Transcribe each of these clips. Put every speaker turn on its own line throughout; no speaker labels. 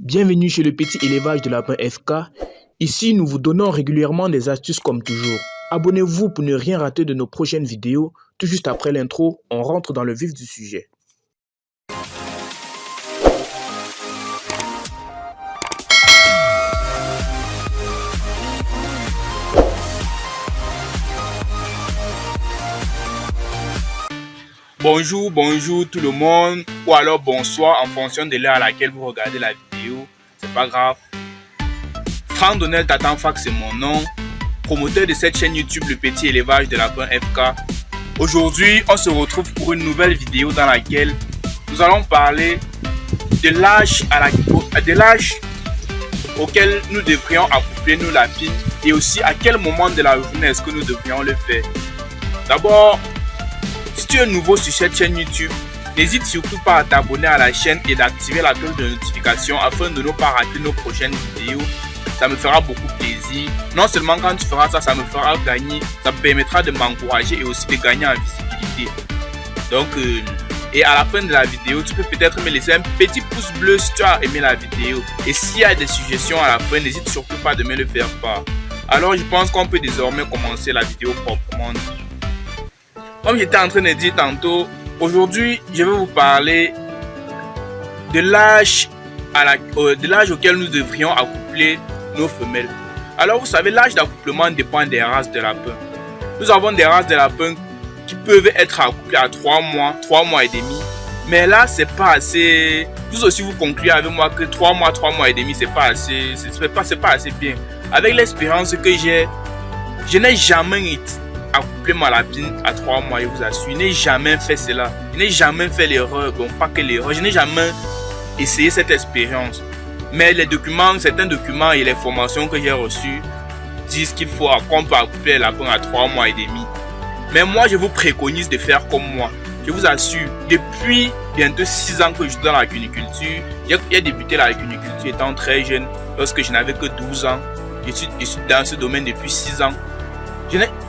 Bienvenue chez le petit élevage de lapin FK. Ici, nous vous donnons régulièrement des astuces comme toujours. Abonnez-vous pour ne rien rater de nos prochaines vidéos. Tout juste après l'intro, on rentre dans le vif du sujet.
Bonjour tout le monde, ou alors bonsoir en fonction de l'heure à laquelle vous regardez la vidéo, c'est pas grave. Franck Donnel Tatanfak, c'est mon nom, promoteur de cette chaîne YouTube Le Petit Élevage de Lapin FK. Aujourd'hui, on se retrouve pour une nouvelle vidéo dans laquelle nous allons parler de l'âge auquel nous devrions accoupler nos lapines et aussi à quel moment de la journée est-ce que nous devrions le faire. D'abord, si tu es nouveau sur cette chaîne YouTube, n'hésite surtout pas à t'abonner à la chaîne et d'activer la cloche de notification afin de ne pas rater nos prochaines vidéos. Ça me fera beaucoup plaisir. Non seulement quand tu feras ça, ça me fera gagner, ça me permettra de m'encourager et aussi de gagner en visibilité. Donc, et à la fin de la vidéo, tu peux peut-être me laisser un petit pouce bleu si tu as aimé la vidéo. Et s'il y a des suggestions à la fin, n'hésite surtout pas de me le faire part. Alors, je pense qu'on peut désormais commencer la vidéo proprement dit. Comme j'étais en train de dire tantôt, aujourd'hui, je vais vous parler de l'âge auquel nous devrions accoupler nos femelles. Alors, vous savez, l'âge d'accouplement dépend des races de lapins. Nous avons des races de lapins qui peuvent être accouplées à 3 mois et demi. Mais là, c'est pas assez. Vous aussi, vous concluez avec moi que 3 mois et demi, c'est pas assez. C'est pas assez bien. Avec l'expérience que j'ai, je n'ai jamais accoupler ma lapine à 3 mois, je vous assure. Je n'ai jamais fait cela. Je n'ai jamais fait l'erreur. Bon, pas que l'erreur. Je n'ai jamais essayé cette expérience. Mais les documents, certains documents et les formations que j'ai reçues disent qu'il faut qu'on peut accoupler les lapins à 3 mois et demi. Mais moi, je vous préconise de faire comme moi. Je vous assure, depuis bientôt 6 ans que je suis dans la cuniculture, j'ai débuté la cuniculture étant très jeune, lorsque je n'avais que 12 ans. Je suis dans ce domaine depuis 6 ans.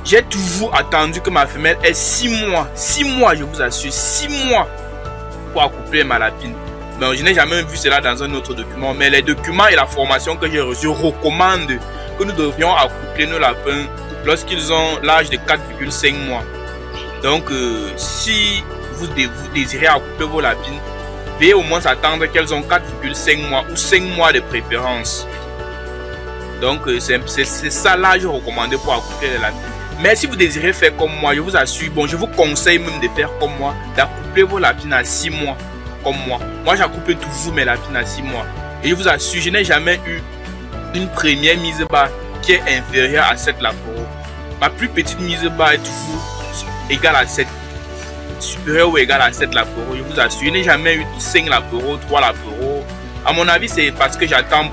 J'ai toujours attendu que ma femelle ait 6 mois. 6 mois, je vous assure, 6 mois pour accoupler ma lapine. Mais je n'ai jamais vu cela dans un autre document. Mais les documents et la formation que j'ai reçue recommandent que nous devrions accoupler nos lapins lorsqu'ils ont l'âge de 4,5 mois. Donc, si vous désirez accoupler vos lapines, veuillez au moins attendre qu'elles ont 4,5 mois ou 5 mois de préférence. Donc, c'est ça l'âge recommandé pour accoupler les lapines. Mais si vous désirez faire comme moi, je vous assure, je vous conseille même de faire comme moi, d'accoupler vos lapines à 6 mois, comme moi. Moi, j'accouple toujours mes lapines à 6 mois. Et je vous assure, je n'ai jamais eu une première mise bas qui est inférieure à 7 laporaux. Ma plus petite mise bas est toujours égale à 7. Supérieure ou égale à 7 laporaux. Je vous assure, je n'ai jamais eu 5 laporaux, 3 laporaux. À mon avis, c'est parce que j'attends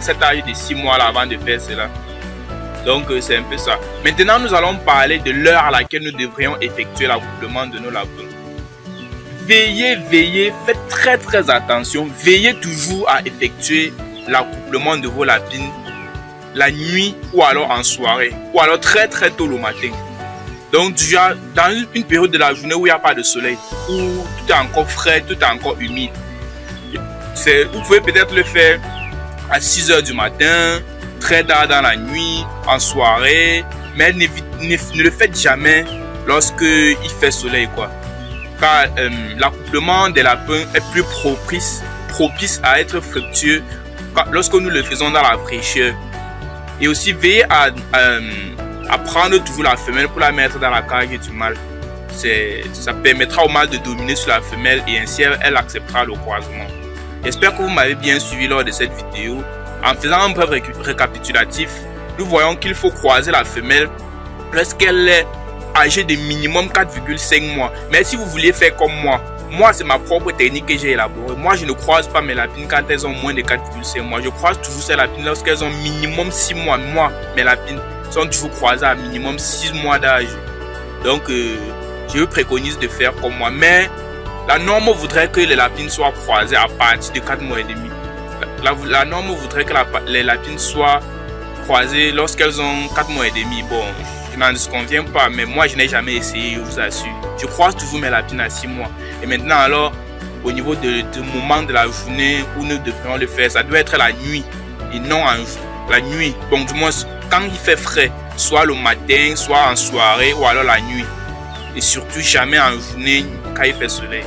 cet âge de 6 mois là avant de faire cela. Donc, c'est un peu ça. Maintenant, nous allons parler de l'heure à laquelle nous devrions effectuer l'accouplement de nos lapins. Veillez, faites très attention. Veillez toujours à effectuer l'accouplement de vos lapines la nuit ou alors en soirée ou alors très tôt le matin. Donc, déjà, dans une période de la journée où il n'y a pas de soleil, où tout est encore frais, tout est encore humide. Vous pouvez peut-être le faire à 6 h du matin, très tard dans la nuit, en soirée, mais ne le faites jamais lorsqu'il fait soleil, quoi. Car l'accouplement des lapins est plus propice à être fructueux lorsque nous le faisons dans la fraîcheur. Et aussi veillez à prendre toujours la femelle pour la mettre dans la cage du mâle. Ça permettra au mâle de dominer sur la femelle et ainsi elle acceptera le croisement. J'espère que vous m'avez bien suivi lors de cette vidéo. En faisant un bref récapitulatif, nous voyons qu'il faut croiser la femelle lorsqu'elle est âgée de minimum 4,5 mois. Mais si vous vouliez faire comme moi c'est ma propre technique que j'ai élaborée. Moi, je ne croise pas mes lapines quand elles ont moins de 4,5 mois. Je croise toujours ces lapines lorsqu'elles ont minimum 6 mois. Moi, mes lapines sont toujours croisées à minimum 6 mois d'âge. Donc, je vous préconise de faire comme moi. Mais la norme voudrait que les lapines soient croisées à partir de 4 mois et demi. La norme voudrait que les lapines soient croisées lorsqu'elles ont 4 mois et demi. Bon, je n'en disconviens pas, mais moi je n'ai jamais essayé, je vous assure. Je croise toujours mes lapines à 6 mois. Et maintenant alors, au niveau du moment de la journée où nous devrions le faire. Ça doit être la nuit et non la nuit. Donc du moins quand il fait frais, soit le matin, soit en soirée ou alors la nuit. Et surtout jamais en journée quand il fait soleil.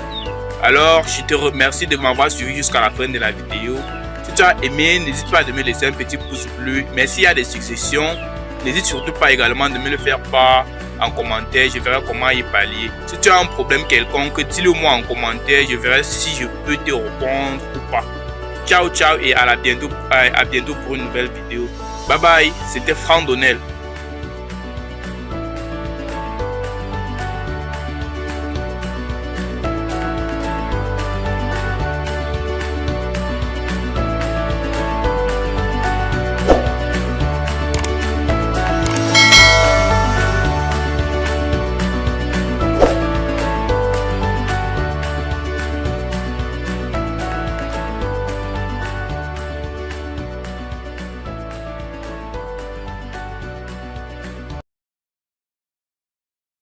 Alors je te remercie de m'avoir suivi jusqu'à la fin de la vidéo. Si tu as aimé, n'hésite pas à me laisser un petit pouce bleu. Mais s'il y a des suggestions, n'hésite surtout pas également de me le faire part en commentaire. Je verrai comment y pallier. Si tu as un problème quelconque, dis-le moi en commentaire. Je verrai si je peux te répondre ou pas. Ciao ciao et à bientôt pour une nouvelle vidéo. Bye bye, c'était Franck Donnel.